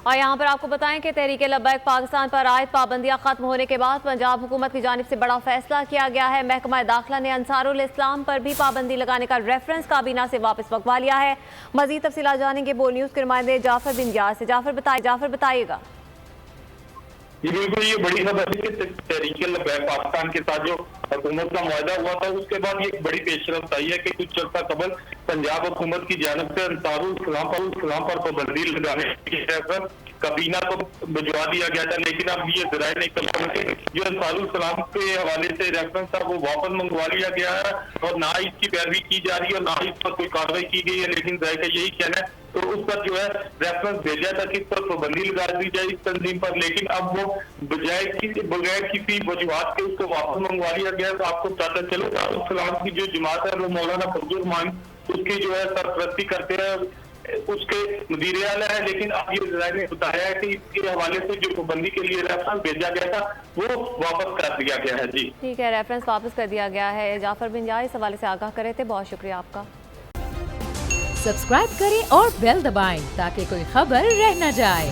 اور یہاں پر آپ کو بتائیں کہ تحریک لبیک پاکستان پر عائد پابندیاں ختم ہونے کے بعد پنجاب حکومت کی جانب سے بڑا فیصلہ کیا گیا ہے۔ محکمہ داخلہ نے انصار الاسلام پر بھی پابندی لگانے کا ریفرنس کابینہ سے واپس منگوا لیا ہے۔ مزید تفصیلات جانیں گے بول نیوز کے نمائندے جعفر بن گیاس سے۔ جعفر بتائیے گا۔ جی بالکل، یہ بڑی خبر ہے کہ تحریک لبیک پاکستان کے ساتھ جو حکومت کا معاہدہ ہوا تھا اس کے بعد یہ بڑی پیش رفت آئی ہے کہ کچھ عرصہ قبل پنجاب حکومت کی جانب سے انصار الاسلام پر پابندی لگانے کی کابینہ کو بھجوا دیا گیا تھا، لیکن اب یہ ذرائع نکل کر جو انصار الاسلام کے حوالے سے ریفرنس تھا وہ واپس منگوا لیا گیا ہے اور نہ اس کی پیروی کی جا رہی ہے اور نہ اس پر کوئی کارروائی کی گئی ہے، لیکن ذائقہ یہی کہنا ہے تو اس پر جو ہے ریفرنس بھیجا تھا کہ اس پر پابندی لگا دی جائے اس تنظیم پر، لیکن اب وہ بغیر کسی وجوہات کے اس کو واپس منگوا لیا گیا۔ تو آپ کو پتہ چلے الاسلام کی جو جماعت ہے وہ مولانا فضل الرحمان اس کی جو ہے سرپرستی کرتے ہیں، اس کے مدیر اعلیٰ ہے، لیکن اب یہ ذرائع نے بتایا ہے کہ اس کے حوالے سے جو پابندی کے لیے ریفرنس بھیجا گیا تھا وہ واپس کر دیا گیا ہے۔ جی ٹھیک ہے، ریفرنس واپس کر دیا گیا ہے۔ جعفر بن گیاس اس حوالے سے آگاہ کرے تھے، بہت شکریہ آپ کا۔ سبسکرائب کریں اور بیل دبائیں تاکہ کوئی خبر رہ نہ جائے۔